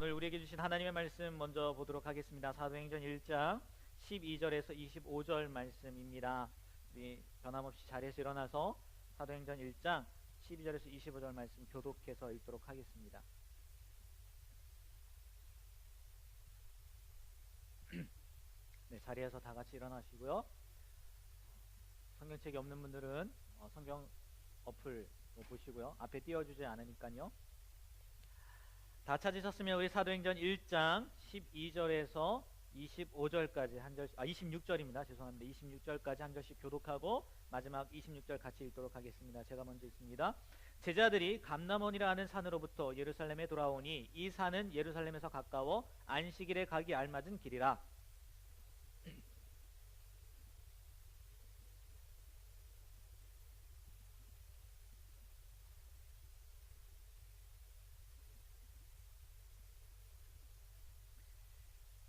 오늘 우리에게 주신 하나님의 말씀 먼저 보도록 하겠습니다. 사도행전 1장 12절에서 25절 말씀입니다. 우리 변함없이 자리에서 일어나서 사도행전 1장 12절에서 25절 말씀 교독해서 읽도록 하겠습니다. 네, 자리에서 다 같이 일어나시고요. 성경책이 없는 분들은 성경 어플 보시고요. 앞에 띄워주지 않으니까요. 다 찾으셨으면 우리 사도행전 1장 12절에서 25절까지 26절입니다. 죄송합니다. 26절까지 한 절씩 교독하고 마지막 26절 같이 읽도록 하겠습니다. 제가 먼저 읽습니다. 제자들이 감람원이라 하는 산으로부터 예루살렘에 돌아오니 이 산은 예루살렘에서 가까워 안식일에 가기 알맞은 길이라.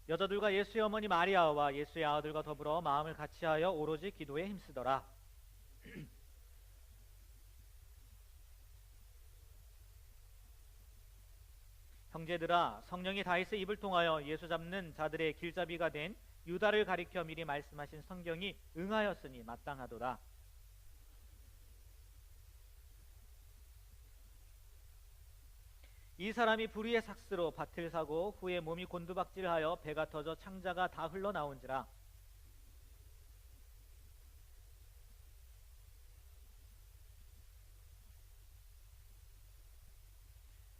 여자들과 예수의 어머니 마리아와 예수의 아들과 더불어 마음을 같이하여 오로지 기도에 힘쓰더라. 형제들아, 성령이 다윗의 입을 통하여 예수 잡는 자들의 길잡이가 된 유다를 가리켜 미리 말씀하신 성경이 응하였으니 마땅하도다. 이 사람이 불의의 삭스로 밭을 사고 후에 몸이 곤두박질하여 배가 터져 창자가 다 흘러나온지라.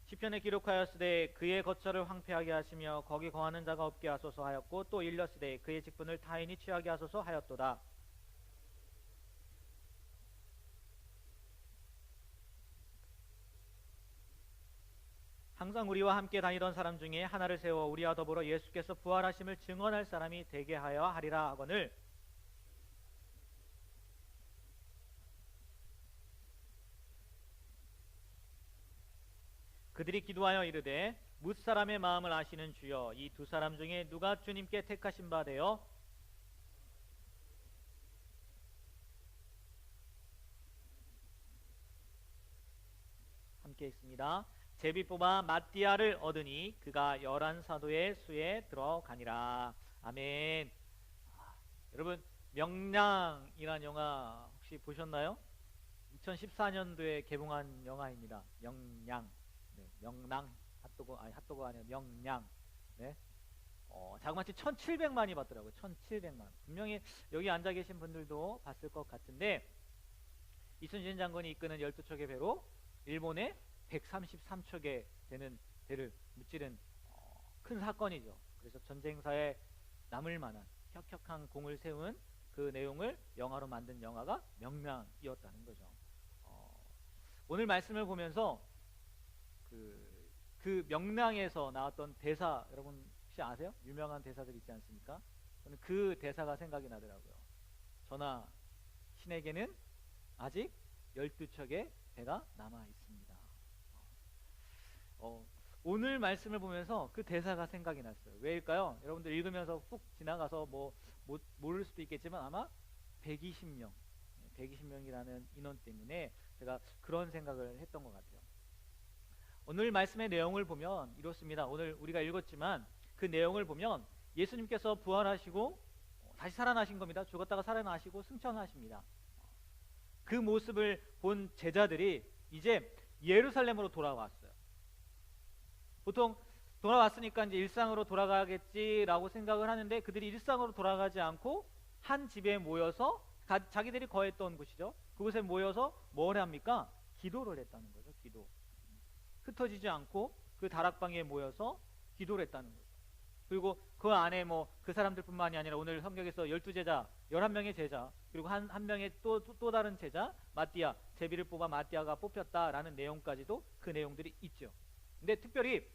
시편에 기록하였으되 그의 거처를 황폐하게 하시며 거기 거하는 자가 없게 하소서 하였고 또 일렀으되 그의 직분을 타인이 취하게 하소서 하였도다. 항상 우리와 함께 다니던 사람 중에 하나를 세워 우리와 더불어 예수께서 부활하심을 증언할 사람이 되게 하여 하리라 하거늘 그들이 기도하여 이르되 뭇사람의 마음을 아시는 주여 이 두 사람 중에 누가 주님께 택하신 바 되어 함께 있습니다. 제비 뽑아 마띠아를 얻으니 그가 11사도의 수에 들어가니라. 아멘. 여러분 명량이라는 영화 혹시 보셨나요? 2014년도에 개봉한 영화입니다. 명량. 네, 명랑 핫도그 아니라 명량. 네. 자그마치 1700만이 봤더라고요. 1700만. 분명히 여기 앉아 계신 분들도 봤을 것 같은데 이순신 장군이 이끄는 12척의 배로 일본의 133척에 되는 배를 무찌른 큰 사건이죠. 그래서 전쟁사에 남을 만한 혁혁한 공을 세운 그 내용을 영화로 만든 영화가 명량이었다는 거죠. 오늘 말씀을 보면서 그 명량에서 나왔던 대사 여러분 혹시 아세요? 유명한 대사들 있지 않습니까? 저는 그 대사가 생각이 나더라고요. 저나 신에게는 아직 12척의 배가 남아 있습니다. 오늘 말씀을 보면서 그 대사가 생각이 났어요. 왜일까요? 여러분들 읽으면서 훅 지나가서 모를 수도 있겠지만 아마 120명이라는 인원 때문에 제가 그런 생각을 했던 것 같아요. 오늘 말씀의 내용을 보면 이렇습니다. 오늘 우리가 읽었지만 그 내용을 보면 예수님께서 부활하시고 다시 살아나신 겁니다. 죽었다가 살아나시고 승천하십니다. 그 모습을 본 제자들이 이제 예루살렘으로 돌아왔어요. 보통 돌아왔으니까 이제 일상으로 돌아가겠지라고 생각을 하는데 그들이 일상으로 돌아가지 않고 한 집에 모여서 자기들이 거했던 곳이죠. 그곳에 모여서 뭘 합니까? 기도를 했다는 거죠. 기도. 흩어지지 않고 그 다락방에 모여서 기도를 했다는 거죠. 그리고 그 안에 그 사람들뿐만이 아니라 오늘 성경에서 12제자, 11명의 제자, 그리고 한 명의 또 다른 제자, 마띠아, 제비를 뽑아 마띠아가 뽑혔다라는 내용까지도 그 내용들이 있죠. 근데 특별히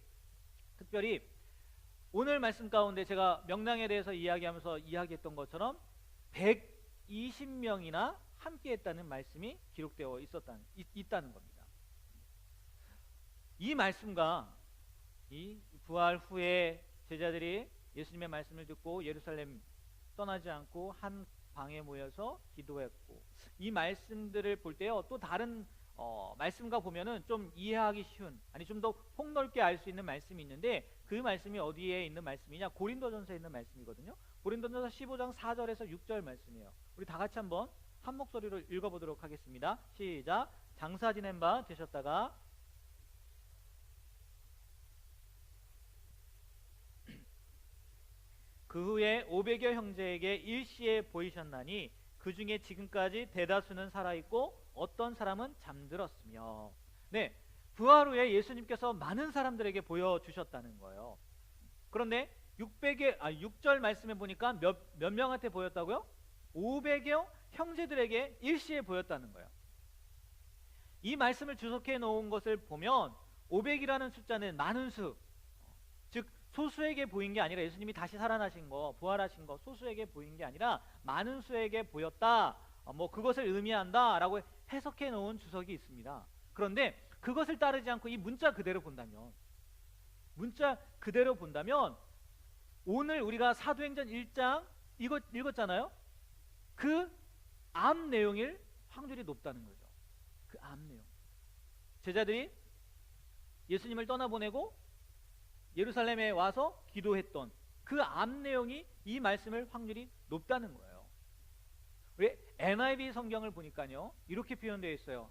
오늘 말씀 가운데 제가 명량에 대해서 이야기하면서 이야기했던 것처럼 120명이나 함께 했다는 말씀이 기록되어 있다는 겁니다. 이 말씀과 이 부활 후에 제자들이 예수님의 말씀을 듣고 예루살렘 떠나지 않고 한 방에 모여서 기도했고 이 말씀들을 볼 때요 또 다른 말씀과 보면은 좀 이해하기 쉬운, 아니 좀 더 폭넓게 알 수 있는 말씀이 있는데, 그 말씀이 어디에 있는 말씀이냐? 고린도전서에 있는 말씀이거든요. 고린도전서 15장 4절에서 6절 말씀이에요. 우리 다 같이 한번 한 목소리로 읽어보도록 하겠습니다. 시작. 장사 지낸 바 되셨다가 그 후에 500여 형제에게 일시에 보이셨나니 그 중에 지금까지 대다수는 살아있고 어떤 사람은 잠들었으며. 네, 부활 후에 예수님께서 많은 사람들에게 보여주셨다는 거예요. 그런데 6절 말씀에 보니까 몇 명한테 보였다고요? 500여 형제들에게 일시에 보였다는 거예요. 이 말씀을 주석해 놓은 것을 보면 500이라는 숫자는 많은 수, 즉 소수에게 보인 게 아니라, 예수님이 다시 살아나신 거, 부활하신 거 소수에게 보인 게 아니라 많은 수에게 보였다, 뭐 그것을 의미한다 라고 해석해 놓은 주석이 있습니다. 그런데 그것을 따르지 않고 이 문자 그대로 본다면, 오늘 우리가 사도행전 1장 이거 읽었잖아요. 그 앞 내용일 확률이 높다는 거죠. 그 앞 내용, 제자들이 예수님을 떠나보내고 예루살렘에 와서 기도했던 그 앞 내용이 이 말씀을 확률이 높다는 거예요. 우리 NIV 성경을 보니까요, 이렇게 표현되어 있어요.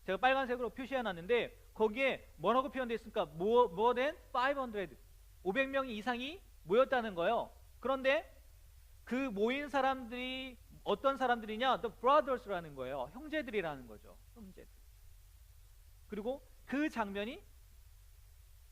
제가 빨간색으로 표시해놨는데 거기에 뭐라고 표현되어 있습니까? more than 500, 500명 이상이 모였다는 거예요. 그런데 그 모인 사람들이 어떤 사람들이냐? The brothers라는 거예요. 형제들이라는 거죠. 형제들. 그리고 그 장면이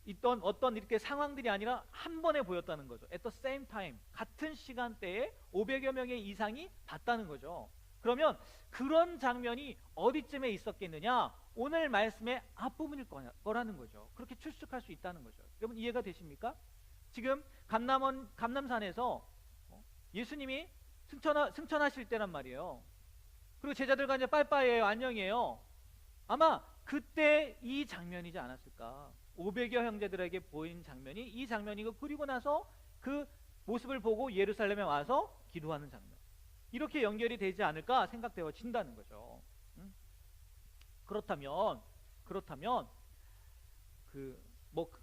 있던 어떤 이렇게 상황들이 아니라 한 번에 보였다는 거죠. At the same time, 같은 시간대에 500여 명의 이상이 봤다는 거죠. 그러면 그런 장면이 어디쯤에 있었겠느냐? 오늘 말씀의 앞부분일 거라는 거죠. 그렇게 추측할 수 있다는 거죠. 여러분 이해가 되십니까? 지금 감남산에서 예수님이 승천하실 때란 말이에요. 그리고 제자들과 이제 빠이빠이예요, 안녕이에요. 아마 그때 이 장면이지 않았을까? 500여 형제들에게 보인 장면이 이 장면이고, 그리고 나서 그 모습을 보고 예루살렘에 와서 기도하는 장면, 이렇게 연결이 되지 않을까 생각되어진다는 거죠. 그렇다면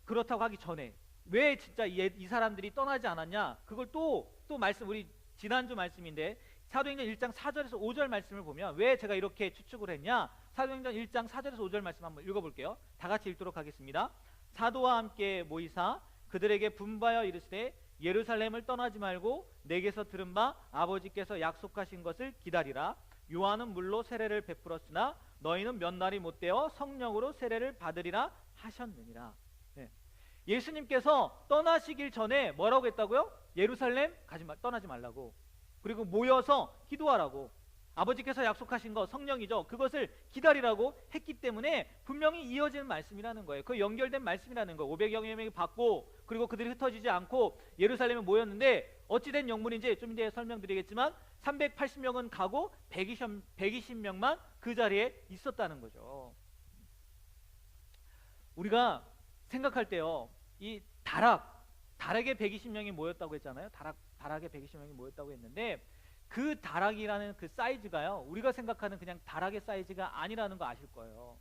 그렇다고 하기 전에 왜 진짜 이 사람들이 떠나지 않았냐? 그걸 또 말씀, 우리 지난주 말씀인데 사도행전 1장 4절에서 5절 말씀을 보면 왜 제가 이렇게 추측을 했냐? 사도행전 1장 4절에서 5절 말씀 한번 읽어볼게요. 다 같이 읽도록 하겠습니다. 사도와 함께 모이사 그들에게 분바여 이르시되 예루살렘을 떠나지 말고 내게서 들은 바 아버지께서 약속하신 것을 기다리라. 요한은 물로 세례를 베풀었으나 너희는 몇 날이 못되어 성령으로 세례를 받으리라 하셨느니라. 네. 예수님께서 떠나시길 전에 뭐라고 했다고요? 예루살렘 떠나지 말라고, 그리고 모여서 기도하라고, 아버지께서 약속하신 것 성령이죠. 그것을 기다리라고 했기 때문에 분명히 이어지는 말씀이라는 거예요. 그 연결된 말씀이라는 거예요. 500여 명이 받고, 그리고 그들이 흩어지지 않고 예루살렘에 모였는데 어찌된 영문인지 좀 이따 설명드리겠지만 380명은 가고 120명만 그 자리에 있었다는 거죠. 우리가 생각할 때요, 이 다락에 120명이 모였다고 했잖아요. 다락에 120명이 모였다고 했는데 그 다락이라는 그 사이즈가요, 우리가 생각하는 그냥 다락의 사이즈가 아니라는 거 아실 거예요.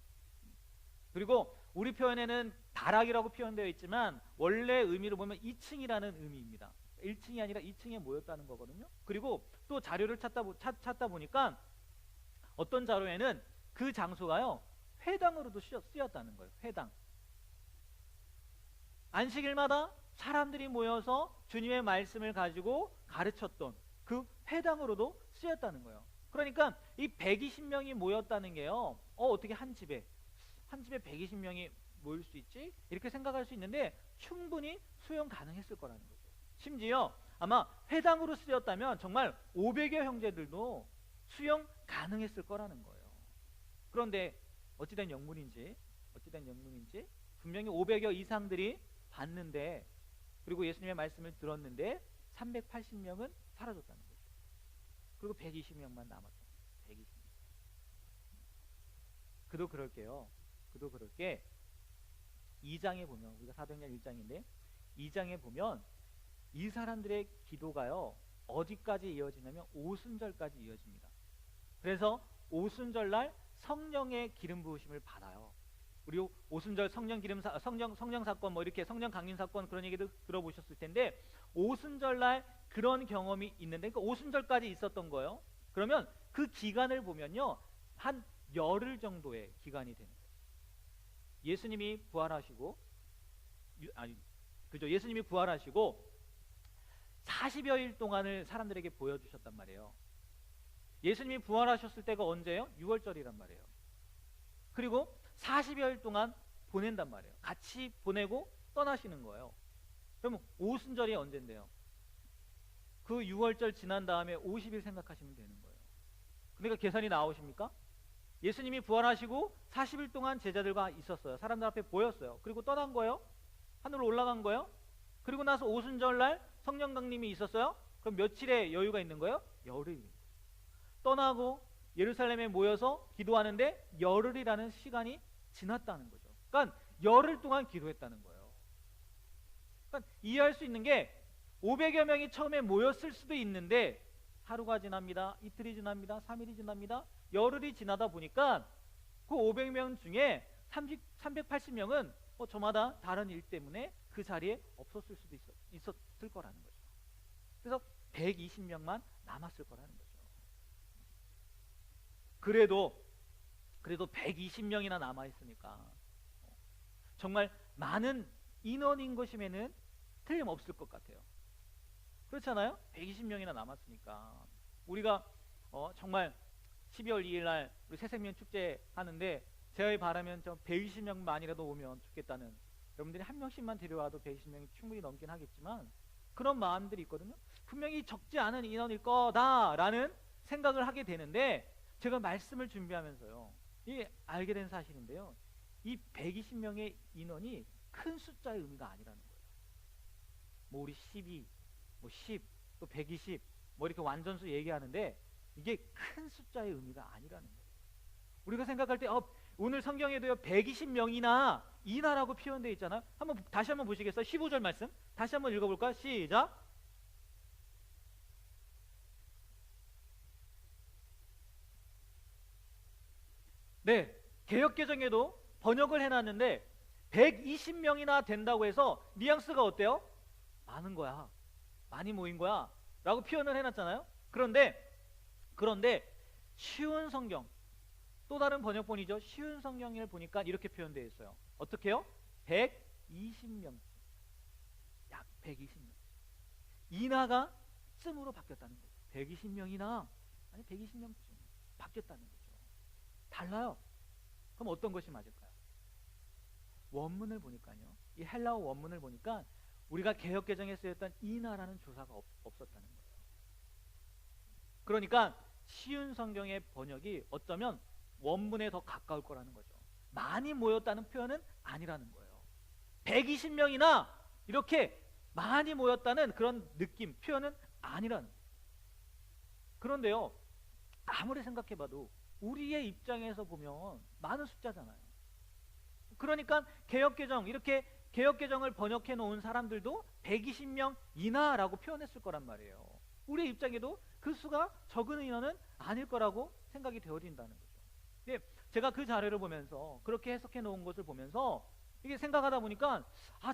그리고 우리 표현에는 다락이라고 표현되어 있지만 원래 의미로 보면 2층이라는 의미입니다. 1층이 아니라 2층에 모였다는 거거든요. 그리고 또 자료를 찾다 보니까 어떤 자료에는 그 장소가요, 회당으로도 쓰였다는 거예요. 회당. 안식일마다 사람들이 모여서 주님의 말씀을 가지고 가르쳤던 그 회당으로도 쓰였다는 거예요. 그러니까 이 120명이 모였다는 게요, 어떻게 한 집에 120명이 모일 수 있지? 이렇게 생각할 수 있는데 충분히 수용 가능했을 거라는 거죠. 심지어 아마 회당으로 쓰였다면 정말 500여 형제들도 수용 가능했을 거라는 거예요. 그런데 어찌된 영문인지 분명히 500여 이상들이 봤는데, 그리고 예수님의 말씀을 들었는데 380명은 사라졌다는 거죠. 그리고 120명만 남았다. 120명. 그도 그럴 게 2장에 보면, 우리가 사도행전 1장인데 2장에 보면 이 사람들의 기도가요, 어디까지 이어지냐면 오순절까지 이어집니다. 그래서 오순절날 성령의 기름 부으심을 받아요. 우리 오순절 성령 사건 뭐 이렇게 성령 강림 사건 그런 얘기도 들어보셨을 텐데 오순절날 그런 경험이 있는데 그러니까 오순절까지 있었던 거예요. 그러면 그 기간을 보면요 한 열흘 정도의 기간이 되는 거예요. 예수님이 부활하시고 그죠? 예수님이 부활하시고 40여일 동안을 사람들에게 보여주셨단 말이에요. 예수님이 부활하셨을 때가 언제예요? 6월절이란 말이에요. 그리고 40여일 동안 보낸단 말이에요. 같이 보내고 떠나시는 거예요. 그럼 오순절이 언젠데요? 그 6월절 지난 다음에 50일 생각하시면 되는 거예요. 그러니까 계산이 나오십니까? 예수님이 부활하시고 40일 동안 제자들과 있었어요. 사람들 앞에 보였어요. 그리고 떠난 거예요. 하늘로 올라간 거예요. 그리고 나서 오순절날 성령 강림이 있었어요. 그럼 며칠의 여유가 있는 거예요? 열흘. 떠나고 예루살렘에 모여서 기도하는데 열흘이라는 시간이 지났다는 거죠. 그러니까 열흘 동안 기도했다는 거예요. 그러니까 이해할 수 있는 게 500여 명이 처음에 모였을 수도 있는데 하루가 지납니다. 이틀이 지납니다. 3일이 지납니다. 열흘이 지나다 보니까 그 500명 중에 380명은 저마다 다른 일 때문에 그 자리에 없었을 수도 있었을 거라는 거죠. 그래서 120명만 남았을 거라는 거죠. 그래도 120명이나 남아있으니까 정말 많은 인원인 것임에는 틀림없을 것 같아요. 그렇잖아요? 120명이나 남았으니까 우리가 정말 12월 2일 날 우리 새생명 축제 하는데 제가 바라면 좀 120명만이라도 오면 좋겠다는, 여러분들이 한 명씩만 데려와도 120명이 충분히 넘긴 하겠지만 그런 마음들이 있거든요. 분명히 적지 않은 인원일 거다라는 생각을 하게 되는데 제가 말씀을 준비하면서요 이게 알게 된 사실인데요, 이 120명의 인원이 큰 숫자의 의미가 아니라는 거예요. 뭐 우리 12, 뭐 10, 또 120, 뭐 이렇게 완전수 얘기하는데 이게 큰 숫자의 의미가 아니라는 거예요. 우리가 생각할 때 오늘 성경에도요 120명이나 이나라고 표현되어 있잖아요. 다시 한번 보시겠어요? 15절 말씀 다시 한번 읽어볼까요? 시작. 네, 개역개정에도 번역을 해놨는데 120명이나 된다고 해서 뉘앙스가 어때요? 많은 거야, 많이 모인 거야 라고 표현을 해놨잖아요. 그런데 쉬운 성경, 또 다른 번역본이죠, 쉬운 성경을 보니까 이렇게 표현되어 있어요. 어떻게 해요? 120명, 약 120명. 이나가 쯤으로 바뀌었다는 거예요. 120명이나 아니 120명쯤 바뀌었다는 거죠. 달라요. 그럼 어떤 것이 맞을까요? 원문을 보니까요, 이 헬라어 원문을 보니까 우리가 개역개정에 쓰였던 이나라는 조사가 없었다는 거예요. 그러니까 쉬운 성경의 번역이 어쩌면 원문에 더 가까울 거라는 거죠. 많이 모였다는 표현은 아니라는 거예요. 120명이나 이렇게 많이 모였다는 그런 느낌, 표현은 아니라는 거예요. 그런데요, 아무리 생각해봐도 우리의 입장에서 보면 많은 숫자잖아요. 그러니까 개역개정, 이렇게 개역개정을 번역해 놓은 사람들도 120명 이나라고 표현했을 거란 말이에요. 우리의 입장에도 그 수가 적은 인원은 아닐 거라고 생각이 되어진다는 거죠. 근데 제가 그 자료를 보면서, 그렇게 해석해 놓은 것을 보면서 이게 생각하다 보니까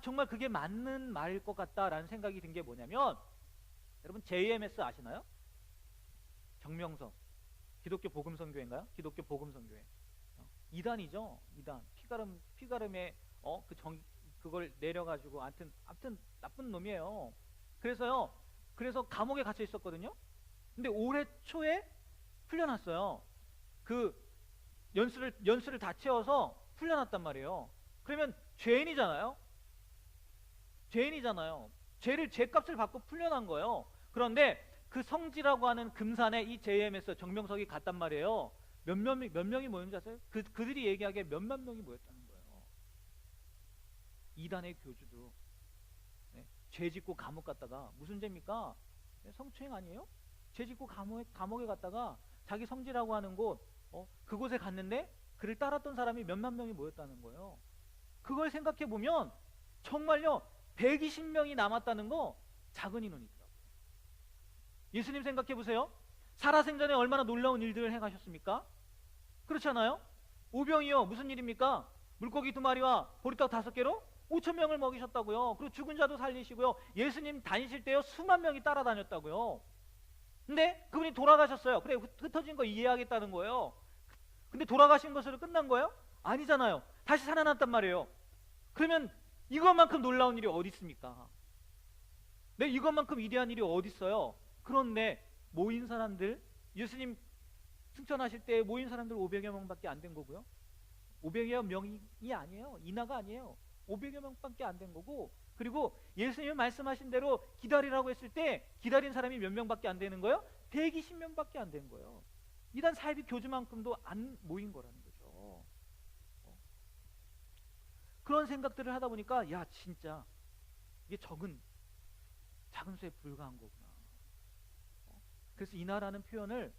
정말 그게 맞는 말일 것 같다라는 생각이 든 게 뭐냐면, 여러분 JMS 아시나요? 정명석 기독교 복음선교회인가요? 기독교 복음선교회 2단이죠. 2단 피가름에 그걸 내려가지고 아무튼 나쁜 놈이에요. 그래서 감옥에 갇혀 있었거든요. 근데 올해 초에 풀려났어요. 그 연수를 다 채워서 풀려났단 말이에요. 그러면 죄인이잖아요. 죄값을 받고 풀려난 거예요. 그런데 그 성지라고 하는 금산에 이 JMS 정명석이 갔단 말이에요. 몇 명이 모였는지 아세요? 그들이 얘기하기에 몇만 명이 모였다는 거예요. 이단의 교주도 죄 짓고 감옥 갔다가, 무슨 죄입니까? 성추행 아니에요? 죄 짓고 감옥에 갔다가 자기 성지라고 하는 곳 그곳에 갔는데 그를 따랐던 사람이 몇만 명이 모였다는 거예요. 그걸 생각해 보면 정말요 120명이 남았다는 거 작은 인원이더라고요. 예수님 생각해 보세요. 살아생전에 얼마나 놀라운 일들을 행하셨습니까? 그렇잖아요? 오병이요. 무슨 일입니까? 물고기 2마리와 보리떡 5개로 5천 명을 먹이셨다고요. 그리고 죽은 자도 살리시고요. 예수님 다니실 때요 수만 명이 따라다녔다고요. 근데 그분이 돌아가셨어요. 그래, 흩어진 거 이해하겠다는 거예요. 근데 돌아가신 것으로 끝난 거예요? 아니잖아요. 다시 살아났단 말이에요. 그러면 이것만큼 놀라운 일이 어디 있습니까? 네, 이것만큼 위대한 일이 어디 있어요? 그런데 모인 사람들, 예수님 승천하실 때 모인 사람들 500여 명밖에 안 된 거고요. 500여 명이 아니에요. 인하가 아니에요. 500여 명밖에 안 된 거고, 그리고 예수님이 말씀하신 대로 기다리라고 했을 때 기다린 사람이 몇 명밖에 안 되는 거예요? 120명밖에 안 된 거예요. 이단 사이비 교주만큼도 안 모인 거라는 거죠. 그런 생각들을 하다 보니까 야 진짜 이게 작은 수에 불과한 거구나. 그래서 인하라는 표현을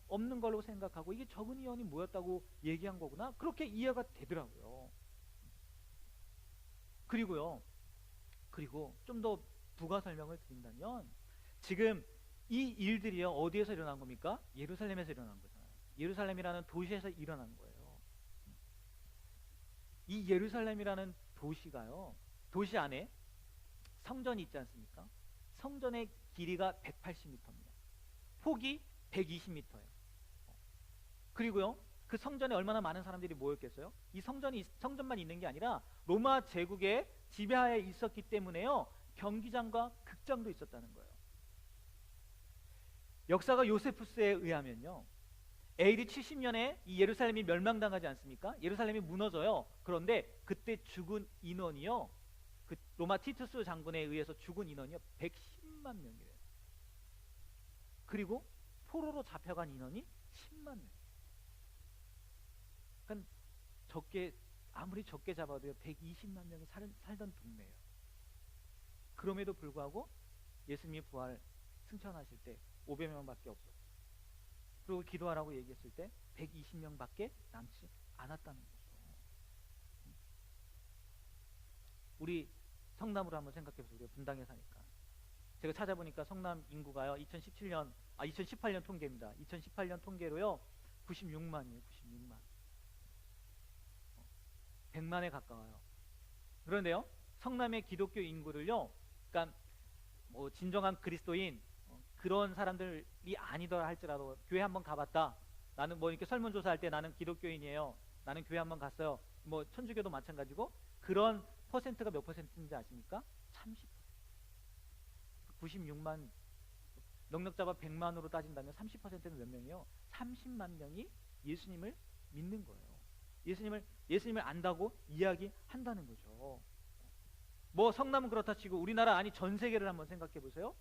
없는 걸로 생각하고 이게 적은 인원이 모였다고 얘기한 거구나. 그렇게 이해가 되더라고요. 그리고 좀 더 부가 설명을 드린다면 지금 이 일들이요 어디에서 일어난 겁니까? 예루살렘에서 일어난 거잖아요. 예루살렘이라는 도시에서 일어난 거예요. 이 예루살렘이라는 도시가요, 도시 안에 성전이 있지 않습니까? 성전의 길이가 180m입니다. 폭이 120m예요. 그리고요, 그 성전에 얼마나 많은 사람들이 모였겠어요? 이 성전만 있는 게 아니라 로마 제국의 지배하에 있었기 때문에요, 경기장과 극장도 있었다는 거예요. 역사가 요세푸스에 의하면요, AD 70년에 이 예루살렘이 멸망당하지 않습니까? 예루살렘이 무너져요. 그런데 그때 죽은 인원이요, 그 로마 티투스 장군에 의해서 죽은 인원이요 110만 명이래요. 그리고 포로로 잡혀간 인원이 10만 명. 그러니까 아무리 적게 잡아도요 120만 명이 살던 동네예요. 그럼에도 불구하고 예수님이 부활 승천하실 때 500명밖에 없었어요. 그리고 기도하라고 얘기했을 때 120명밖에 남지 않았다는 거죠. 우리 성남으로 한번 생각해보세요. 우리가 분당에 사니까. 제가 찾아보니까 성남 인구가요 2018년 통계입니다. 2018년 통계로요 96만이에요. 96만. 100만에 가까워요. 그런데요, 성남의 기독교 인구를요, 그러니까 뭐 진정한 그리스도인 그런 사람들이 아니더라 할지라도 교회 한번 가봤다. 나는 뭐 이렇게 설문조사할 때 나는 기독교인이에요. 나는 교회 한번 갔어요. 뭐 천주교도 마찬가지고, 그런 퍼센트가 몇 퍼센트인지 아십니까? 30%. 96만 넉넉 잡아 100만으로 따진다면 30%는 몇 명이요? 30만 명이 예수님을 믿는 거예요. 예수님을 안다고 이야기한다는 거죠. 뭐 성남은 그렇다 치고 우리나라 아니 전 세계를 한번 생각해 보세요.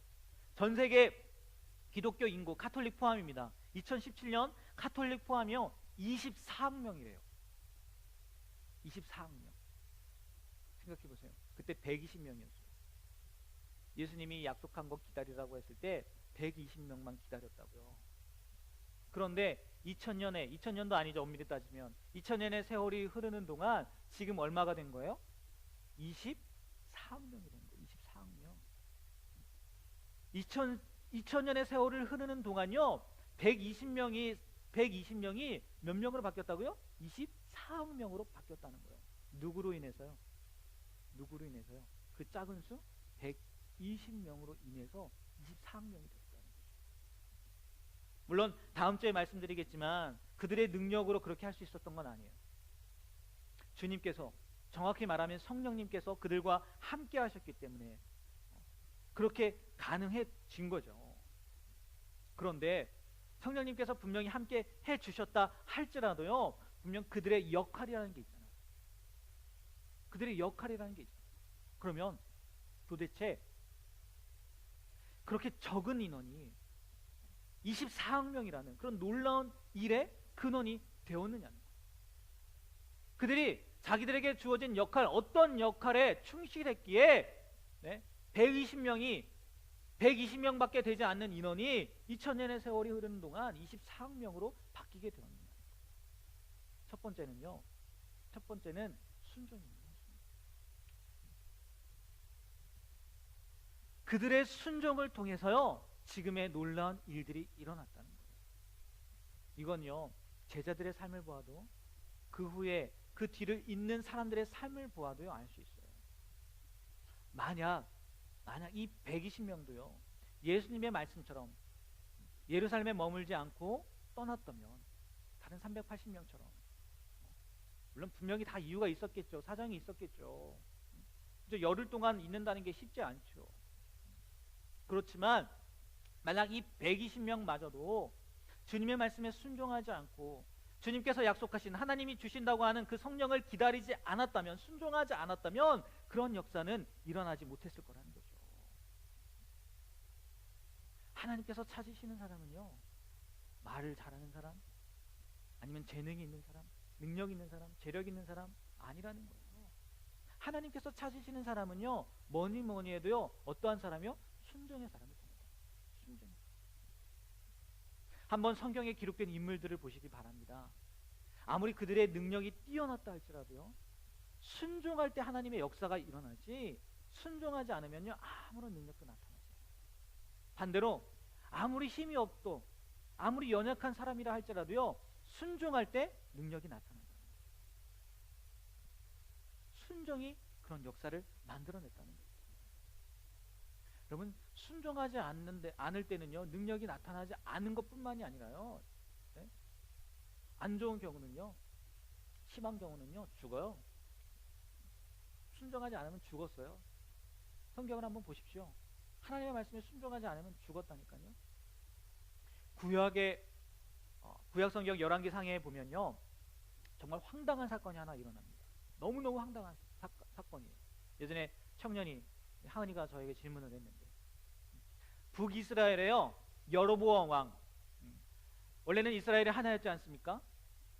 전 세계 기독교 인구 카톨릭 포함입니다. 2017년 카톨릭 포함이요 24억 명이래요. 24억 명. 생각해 보세요. 그때 120명이었어요. 예수님이 약속한 거 기다리라고 했을 때 120명만 기다렸다고요. 그런데 2000년도 아니죠. 엄밀히 따지면 2000년의 세월이 흐르는 동안 지금 얼마가 된 거예요? 24억 명이 된 거예요. 24억 명. 2000년의 세월을 흐르는 동안요 120명이 몇 명으로 바뀌었다고요? 24억 명으로 바뀌었다는 거예요. 누구로 인해서요? 그 작은 수 120명으로 인해서 24억 명이 됐다는 거죠. 물론 다음 주에 말씀드리겠지만 그들의 능력으로 그렇게 할 수 있었던 건 아니에요. 주님께서, 정확히 말하면 성령님께서 그들과 함께 하셨기 때문에 그렇게 가능해진 거죠. 그런데 성령님께서 분명히 함께 해주셨다 할지라도요, 분명 그들의 역할이라는 게 있잖아요. 그러면 도대체 그렇게 적은 인원이 24억 명이라는 그런 놀라운 일의 근원이 되었느냐는 거예요. 그들이 자기들에게 주어진 역할, 어떤 역할에 충실했기에 120명밖에 되지 않는 인원이 2000년의 세월이 흐르는 동안 24억 명으로 바뀌게 되었느냐. 첫 번째는 순종입니다. 그들의 순종을 통해서요 지금의 놀라운 일들이 일어났다는 거예요. 이건요 제자들의 삶을 보아도 그 후에 그 뒤를 잇는 사람들의 삶을 보아도요 알 수 있어요. 만약 이 120명도요 예수님의 말씀처럼 예루살렘에 머물지 않고 떠났다면 다른 380명처럼 물론 분명히 다 이유가 있었겠죠. 사정이 있었겠죠. 열흘 동안 있는다는 게 쉽지 않죠. 그렇지만 만약 이 120명마저도 주님의 말씀에 순종하지 않고 주님께서 약속하신 하나님이 주신다고 하는 그 성령을 기다리지 않았다면, 순종하지 않았다면 그런 역사는 일어나지 못했을 거라는 거죠. 하나님께서 찾으시는 사람은요 말을 잘하는 사람, 아니면 재능이 있는 사람, 능력 있는 사람, 재력 있는 사람 아니라는 거예요. 하나님께서 찾으시는 사람은요 뭐니 해도요 어떠한 사람이요? 순종의 사람이 됩니다. 순종. 한번 성경에 기록된 인물들을 보시기 바랍니다. 아무리 그들의 능력이 뛰어났다 할지라도요 순종할 때 하나님의 역사가 일어나지, 순종하지 않으면요 아무런 능력도 나타나지 않아요. 반대로 아무리 힘이 없고 아무리 연약한 사람이라 할지라도요 순종할 때 능력이 나타난다. 순종이 그런 역사를 만들어냈다는 거예요. 여러분, 순종하지 않을 때는요 능력이 나타나지 않은 것뿐만이 아니라요, 네? 안 좋은 경우는요, 심한 경우는요 죽어요. 순종하지 않으면 죽었어요. 성경을 한번 보십시오. 하나님의 말씀에 순종하지 않으면 죽었다니까요. 구약 성경 열왕기 상해에 보면요 정말 황당한 사건이 하나 일어납니다. 너무너무 황당한 사건이에요. 예전에 청년이 하은이가 저에게 질문을 했는데, 북이스라엘에요 여로보암 왕, 원래는 이스라엘이 하나였지 않습니까?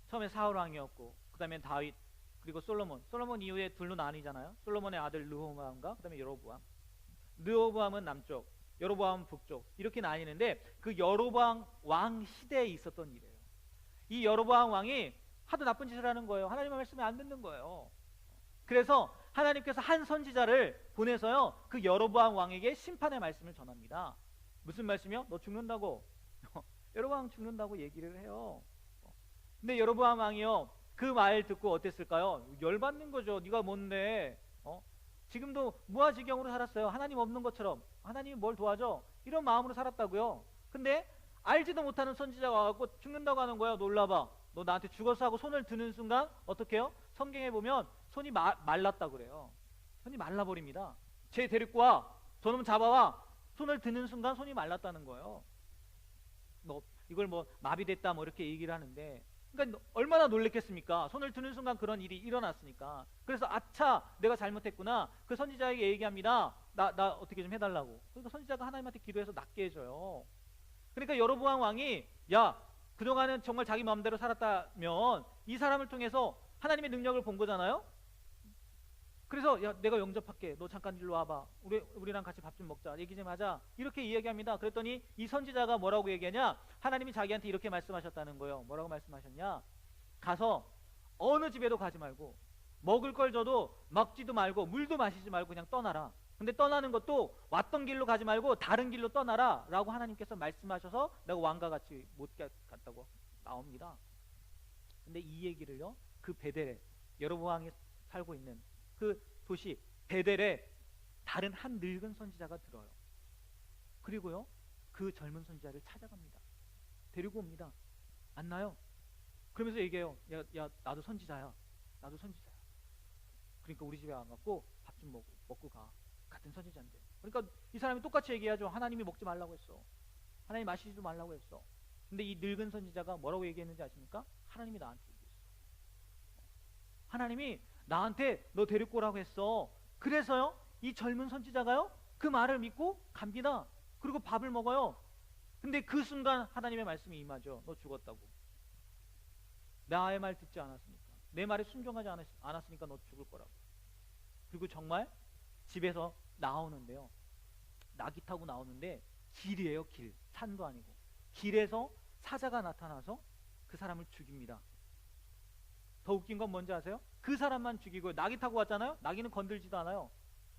처음에 사울 왕이었고 그 다음에 다윗, 그리고 솔로몬 이후에 둘로 나뉘잖아요. 솔로몬의 아들 르호보암과 그 다음에 여로보암. 르호보암은 남쪽, 여로보암은 북쪽, 이렇게 나뉘는데 그 여로보암 왕 시대에 있었던 일이에요. 이 여로보암 왕이 하도 나쁜 짓을 하는 거예요. 하나님의 말씀에 안 듣는 거예요. 그래서 하나님께서 한 선지자를 보내서요 그 여로보암 왕에게 심판의 말씀을 전합니다. 무슨 말씀이요? 너 죽는다고. 여로보암 죽는다고 얘기를 해요. 근데 여로보암 왕이요 그 말 듣고 어땠을까요? 열받는 거죠. 네가 뭔데? 지금도 무아지경으로 살았어요. 하나님 없는 것처럼. 하나님이 뭘 도와줘? 이런 마음으로 살았다고요. 근데 알지도 못하는 선지자가 와갖고 죽는다고 하는 거예요. 놀라봐. 너 나한테 죽었어 하고 손을 드는 순간 어떻게 해요? 성경에 보면 손이 말랐다 그래요. 손이 말라버립니다. 쟤 데리고 와. 저놈 잡아와. 손을 드는 순간 손이 말랐다는 거예요. 이걸 마비됐다 이렇게 얘기를 하는데, 그러니까 얼마나 놀랬겠습니까? 손을 드는 순간 그런 일이 일어났으니까. 그래서 아차 내가 잘못했구나. 그 선지자에게 얘기합니다. 나 어떻게 좀 해달라고. 그러니까 선지자가 하나님한테 기도해서 낫게 해줘요. 그러니까 여로보암 왕이 야 그동안은 정말 자기 마음대로 살았다면 이 사람을 통해서 하나님의 능력을 본 거잖아요. 그래서 야 내가 영접할게. 너 잠깐 일로 와봐. 우리랑 같이 밥 좀 먹자. 얘기 좀 하자. 이렇게 이야기합니다. 그랬더니 이 선지자가 뭐라고 얘기하냐? 하나님이 자기한테 이렇게 말씀하셨다는 거예요. 뭐라고 말씀하셨냐? 가서 어느 집에도 가지 말고 먹을 걸 줘도 먹지도 말고 물도 마시지 말고 그냥 떠나라. 근데 떠나는 것도 왔던 길로 가지 말고 다른 길로 떠나라 라고 하나님께서 말씀하셔서 내가 왕과 같이 못 갔다고 나옵니다. 근데 이 얘기를요 그 베델에 여로보암이 살고 있는 그 도시 베델에 다른 한 늙은 선지자가 들어요. 그리고요 그 젊은 선지자를 찾아갑니다. 데리고 옵니다. 만나요. 그러면서 얘기해요. 야 나도 선지자야. 나도 선지자야. 그러니까 우리 집에 와갖고 밥 좀 먹고 가. 같은 선지자인데. 그러니까 이 사람이 똑같이 얘기하죠. 하나님이 먹지 말라고 했어. 하나님 마시지도 말라고 했어. 근데 이 늙은 선지자가 뭐라고 얘기했는지 아십니까? 하나님이 나한테 얘기했어. 하나님이 나한테 너 데리고 오라고 했어. 그래서요 이 젊은 선지자가요 그 말을 믿고 갑니다. 그리고 밥을 먹어요. 근데 그 순간 하나님의 말씀이 임하죠. 너 죽었다고. 나의 말 듣지 않았으니까, 내 말에 순종하지 않았으니까 너 죽을 거라고. 그리고 정말 집에서 나오는데요, 나귀 타고 나오는데 길이에요. 길, 산도 아니고 길에서 사자가 나타나서 그 사람을 죽입니다. 더 웃긴 건 뭔지 아세요? 그 사람만 죽이고 나귀 타고 왔잖아요. 나귀는 건들지도 않아요.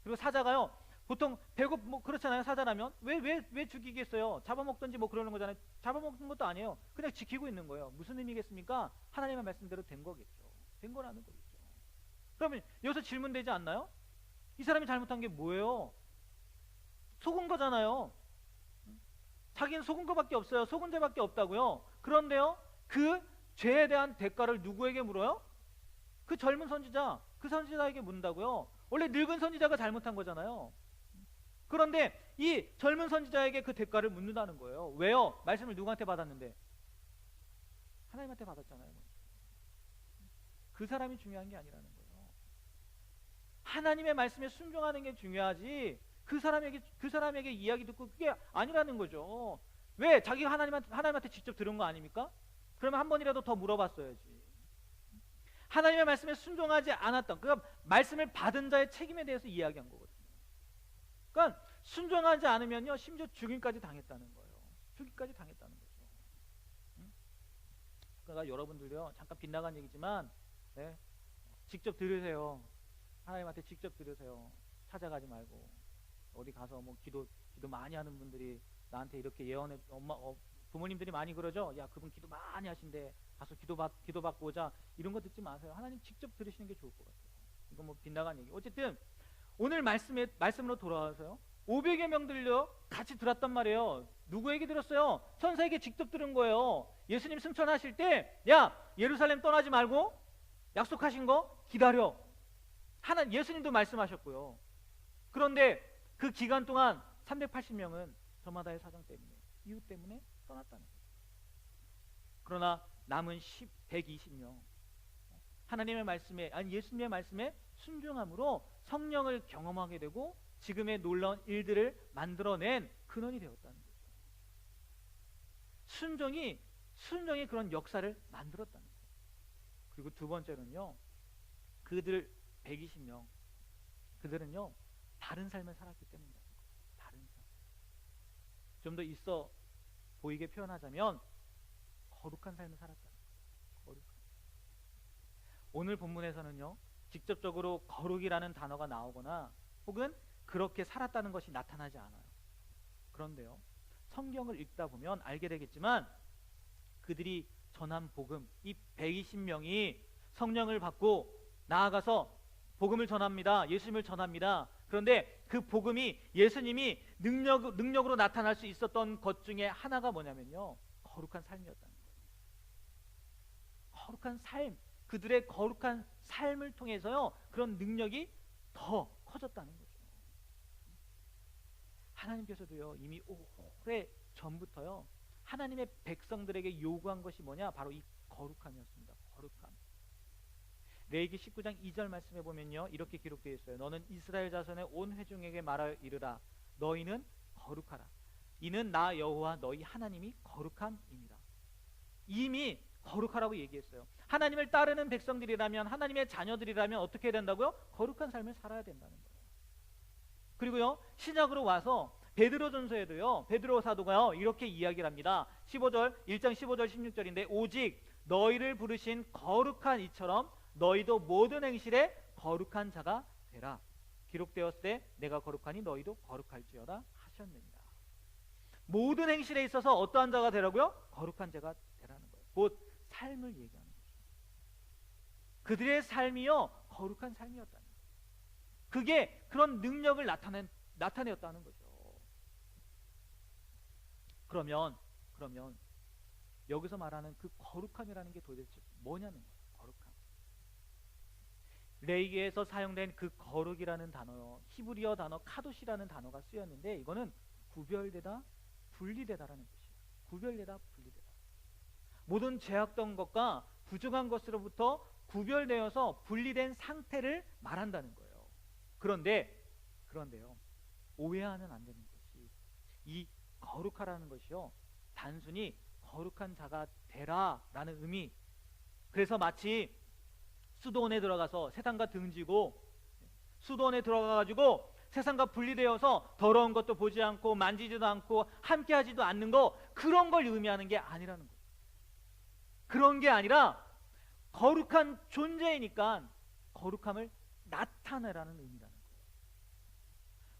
그리고 사자가요 보통 배고 뭐 그렇잖아요. 사자라면 왜 죽이겠어요? 잡아먹든지 뭐 그러는 거잖아요. 잡아먹는 것도 아니에요. 그냥 지키고 있는 거예요. 무슨 의미겠습니까? 하나님의 말씀대로 된 거겠죠. 된 거라는 거겠죠. 그러면 여기서 질문되지 않나요? 이 사람이 잘못한 게 뭐예요? 속은 거잖아요. 자기는 속은 거밖에 없어요. 속은 죄밖에 없다고요. 그런데요, 그 죄에 대한 대가를 누구에게 물어요? 그 젊은 선지자, 그 선지자에게 묻는다고요. 원래 늙은 선지자가 잘못한 거잖아요. 그런데 이 젊은 선지자에게 그 대가를 묻는다는 거예요. 왜요? 말씀을 누구한테 받았는데? 하나님한테 받았잖아요. 그 사람이 중요한 게 아니라는 거예요. 하나님의 말씀에 순종하는 게 중요하지, 그 사람에게 이야기 듣고 그게 아니라는 거죠. 왜? 자기가 하나님한테 직접 들은 거 아닙니까? 그러면 한 번이라도 더 물어봤어야지. 하나님의 말씀에 순종하지 않았던, 그러니까 말씀을 받은 자의 책임에 대해서 이야기한 거거든요. 그러니까 순종하지 않으면요, 심지어 죽임까지 당했다는 거예요. 죽임까지 당했다는 거죠. 그러니까 여러분들요, 잠깐 빗나간 얘기지만, 네, 직접 들으세요. 하나님한테 직접 들으세요. 찾아가지 말고. 어디 가서 뭐 기도 많이 하는 분들이 나한테 이렇게 예언해, 부모님들이 많이 그러죠. 야, 그분 기도 많이 하신대, 가서 기도 받고 오자. 이런 거 듣지 마세요. 하나님 직접 들으시는 게 좋을 것 같아요. 이건 뭐 빗나간 얘기. 어쨌든 오늘 말씀으로 돌아와서요, 500여 명들요 같이 들었단 말이에요. 누구에게 들었어요? 천사에게 직접 들은 거예요. 예수님 승천하실 때, 야, 예루살렘 떠나지 말고 약속하신 거 기다려. 예수님도 말씀하셨고요. 그런데 그 기간 동안 380명은 저마다의 사정 때문에, 이유 때문에 떠났다는 거예요. 그러나 남은 120명, 하나님의 말씀에, 아니 예수님의 말씀에 순종함으로 성령을 경험하게 되고 지금의 놀라운 일들을 만들어낸 근원이 되었다는 거죠. 순종이 그런 역사를 만들었다는 거예요. 그리고 두 번째는요, 그들 120명, 그들은요 다른 삶을 살았기 때문입니다. 다른 삶. 좀 더 있어 보이게 표현하자면 거룩한 삶을 살았다. 거룩한. 오늘 본문에서는요, 직접적으로 거룩이라는 단어가 나오거나 혹은 그렇게 살았다는 것이 나타나지 않아요. 그런데요, 성경을 읽다 보면 알게 되겠지만 그들이 전한 복음, 이 120명이 성령을 받고 나아가서 복음을 전합니다. 예수님을 전합니다. 그런데 그 복음이, 예수님이 능력으로 나타날 수 있었던 것 중에 하나가 뭐냐면요, 거룩한 삶이었다는 거예요. 거룩한 삶, 그들의 거룩한 삶을 통해서요, 그런 능력이 더 커졌다는 거죠. 하나님께서도요, 이미 오래 전부터요, 하나님의 백성들에게 요구한 것이 뭐냐? 바로 이 거룩함이었습니다. 거룩함. 레위기 19장 2절 말씀에 보면요, 이렇게 기록되어 있어요. 너는 이스라엘 자손의 온 회중에게 말하여 이르라. 너희는 거룩하라. 이는 나 여호와 너희 하나님이 거룩함이니라. 이미 거룩하라고 얘기했어요. 하나님을 따르는 백성들이라면, 하나님의 자녀들이라면 어떻게 해야 된다고요? 거룩한 삶을 살아야 된다는 거예요. 그리고요, 신약으로 와서 베드로전서에도요, 베드로 사도가요 이렇게 이야기를 합니다. 1장 15절 16절인데, 오직 너희를 부르신 거룩한 이처럼 너희도 모든 행실에 거룩한 자가 되라. 기록되었을 때 내가 거룩하니 너희도 거룩할지어다 하셨느니라. 모든 행실에 있어서 어떠한 자가 되라고요? 거룩한 자가 되라는 거예요. 곧 삶을 얘기하는 거죠. 그들의 삶이요 거룩한 삶이었다는 거예요. 그게 그런 능력을 나타내었다는 거죠. 그러면 여기서 말하는 그 거룩함이라는 게 도대체 뭐냐는 거예요. 거룩함. 레위기에서 사용된 그 거룩이라는 단어요, 히브리어 단어 카도시라는 단어가 쓰였는데, 이거는 구별되다, 분리되다라는 뜻이에요. 구별되다, 분리되다. 모든 죄악된 것과 부정한 것으로부터 구별되어서 분리된 상태를 말한다는 거예요. 그런데요, 오해하면 안 되는 것이, 이 거룩하라는 것이요, 단순히 거룩한 자가 되라라는 의미. 그래서 마치 수도원에 들어가서 세상과 등지고, 수도원에 들어가가지고 세상과 분리되어서 더러운 것도 보지 않고 만지지도 않고 함께하지도 않는 거, 그런 걸 의미하는 게 아니라는 거예요. 그런 게 아니라 거룩한 존재이니까 거룩함을 나타내라는 의미라는 거예요.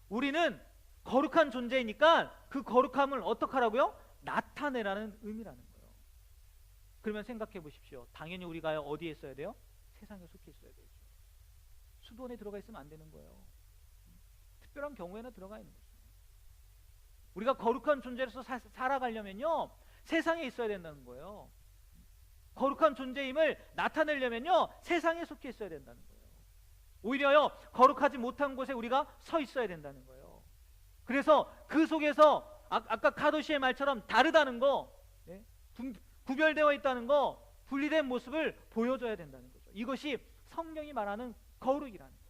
우리는 거룩한 존재이니까 그 거룩함을 어떻게 하라고요? 나타내라는 의미라는 거예요. 그러면 생각해 보십시오. 당연히 우리가 어디에 있어야 돼요? 세상에 속해 있어야 되죠. 수도원에 들어가 있으면 안 되는 거예요. 특별한 경우에는 들어가 있는 거죠. 우리가 거룩한 존재로서 살아가려면요, 세상에 있어야 된다는 거예요. 거룩한 존재임을 나타내려면요, 세상에 속해 있어야 된다는 거예요. 오히려요, 거룩하지 못한 곳에 우리가 서 있어야 된다는 거예요. 그래서 그 속에서 아까 카도시의 말처럼 다르다는 거, 예? 구별되어 있다는 거, 분리된 모습을 보여줘야 된다는 거죠. 이것이 성경이 말하는 거룩이라는 거예요.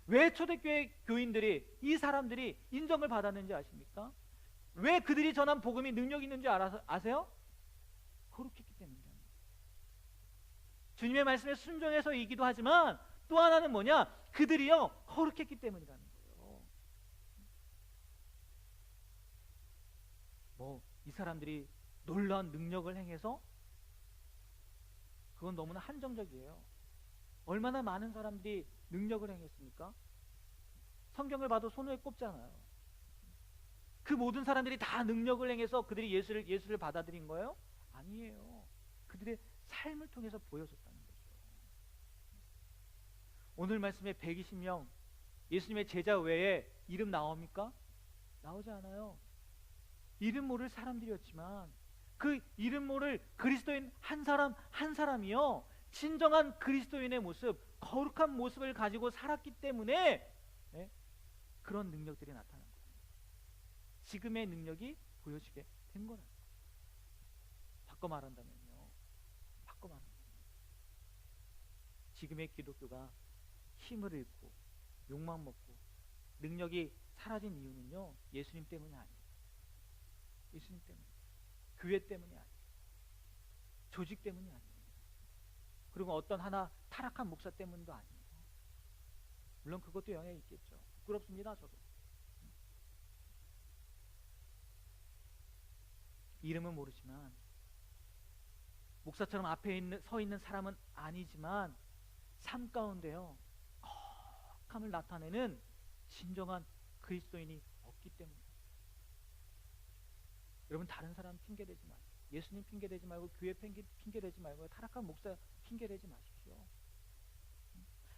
왜 초대교회 교인들이, 이 사람들이 인정을 받았는지 아십니까? 왜 그들이 전한 복음이 능력 있는지 아세요? 거룩했기 때문이라는 거예요. 주님의 말씀에 순종해서이기도 하지만 또 하나는 뭐냐? 그들이요, 거룩했기 때문이라는 거예요. 이 사람들이 놀라운 능력을 행해서? 그건 너무나 한정적이에요. 얼마나 많은 사람들이 능력을 행했습니까? 성경을 봐도 손에 꼽잖아요. 그 모든 사람들이 다 능력을 행해서 그들이 예수를 받아들인 거예요? 아니에요. 그들의 삶을 통해서 보여줬다는 거죠. 오늘 말씀에 120명 예수님의 제자 외에 이름 나옵니까? 나오지 않아요. 이름 모를 사람들이었지만 그 이름 모를 그리스도인 한 사람 한 사람이요, 진정한 그리스도인의 모습, 거룩한 모습을 가지고 살았기 때문에 그런 능력들이 나타난 거예요. 지금의 능력이 보여지게 된 거라는 거예요. 바꿔 말한다면요, 지금의 기독교가 힘을 잃고 욕망 먹고 능력이 사라진 이유는요, 예수님 때문이 아니에요. 예수님 때문에, 교회 때문이 아니에요. 조직 때문이 아니에요. 그리고 어떤 하나 타락한 목사 때문도 아니에요. 물론 그것도 영향이 있겠죠. 부끄럽습니다, 저도. 이름은 모르지만, 목사처럼 앞에 서 있는 사람은 아니지만 삶 가운데요, 거룩함을 나타내는 진정한 그리스도인이 없기 때문에. 여러분, 다른 사람 핑계대지 마세요. 예수님 핑계대지 말고, 교회 핑계대지 말고, 타락한 목사 핑계대지 마십시오.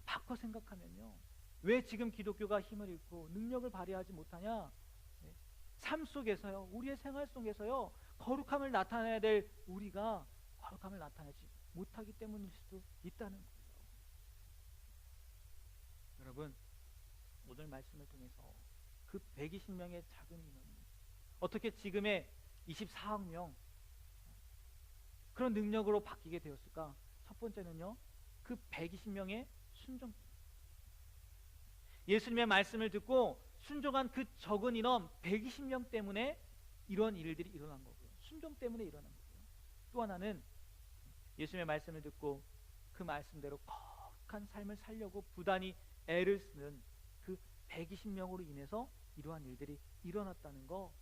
바꿔 생각하면요, 왜 지금 기독교가 힘을 잃고 능력을 발휘하지 못하냐? 삶 속에서요, 우리의 생활 속에서요, 거룩함을 나타내야 될 우리가 거룩함을 나타내지 못하기 때문일 수도 있다는 거예요. 여러분, 오늘 말씀을 통해서 그 120명의 작은 인원이 어떻게 지금의 24억 명 그런 능력으로 바뀌게 되었을까? 첫 번째는요, 그 120명의 순종. 예수님의 말씀을 듣고 순종한 그 적은 인원 120명 때문에 이런 일들이 일어난 거고요. 순종 때문에 일어난 거고요. 또 하나는 예수님의 말씀을 듣고 그 말씀대로 거룩한 삶을 살려고 부단히 애를 쓰는 그 120명으로 인해서 이러한 일들이 일어났다는 거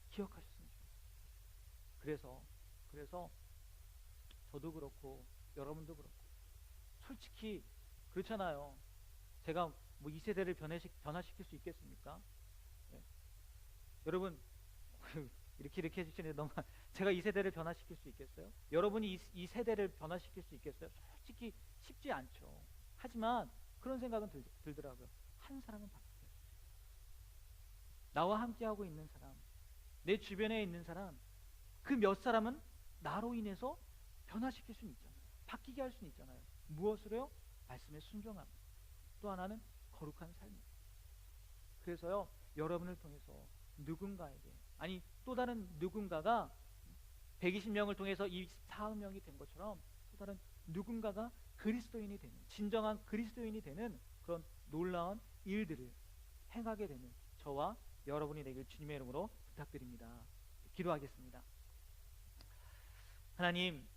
기억하셨으면 좋겠어요. 그래서 저도 그렇고 여러분도 그렇고 솔직히 그렇잖아요. 제가 뭐 이 세대를 변화시킬 수 있겠습니까? 네. 여러분 이렇게 해주시는데 너무 제가 이 세대를 변화시킬 수 있겠어요? 여러분이 이 세대를 변화시킬 수 있겠어요? 솔직히 쉽지 않죠. 하지만 그런 생각은 들더라고요. 한 사람은 바뀌어요. 나와 함께하고 있는 사람, 내 주변에 있는 사람, 그 몇 사람은 나로 인해서 변화시킬 수는 있잖아요. 바뀌게 할 수는 있잖아요. 무엇으로요? 말씀에 순종함. 또 하나는 거룩한 삶입니다. 그래서요, 여러분을 통해서 누군가에게, 아니 또 다른 누군가가 120명을 통해서 24억 명이 된 것처럼 또 다른 누군가가 그리스도인이 되는, 진정한 그리스도인이 되는 그런 놀라운 일들을 행하게 되는 저와 여러분이 되길 주님의 이름으로 부탁드립니다. 기도하겠습니다. 하나님,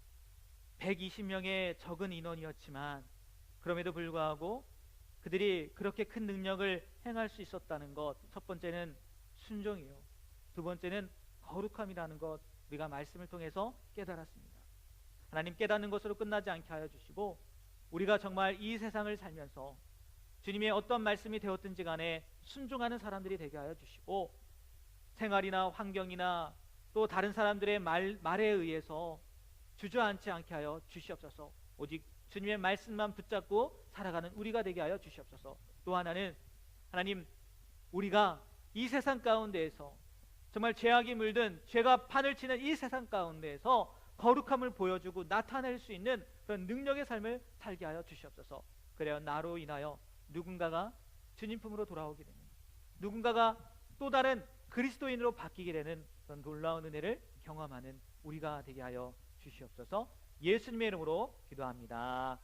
120명의 적은 인원이었지만 그럼에도 불구하고 그들이 그렇게 큰 능력을 행할 수 있었다는 것, 첫 번째는 순종이요, 두 번째는 거룩함이라는 것, 우리가 말씀을 통해서 깨달았습니다. 하나님, 깨닫는 것으로 끝나지 않게 하여 주시고 우리가 정말 이 세상을 살면서 주님의 어떤 말씀이 되었든지 간에 순종하는 사람들이 되게 하여 주시고, 생활이나 환경이나 또 다른 사람들의 말에 의해서 주저앉지 않게 하여 주시옵소서. 오직 주님의 말씀만 붙잡고 살아가는 우리가 되게 하여 주시옵소서. 또 하나는 하나님, 우리가 이 세상 가운데에서 정말 죄악이 물든 죄가 판을 치는 이 세상 가운데에서 거룩함을 보여주고 나타낼 수 있는 그런 능력의 삶을 살게 하여 주시옵소서. 그래야 나로 인하여 누군가가 주님 품으로 돌아오게 되는, 누군가가 또 다른 그리스도인으로 바뀌게 되는 그런 놀라운 은혜를 경험하는 우리가 되게 하여 주시옵소서. 예수님의 이름으로 기도합니다.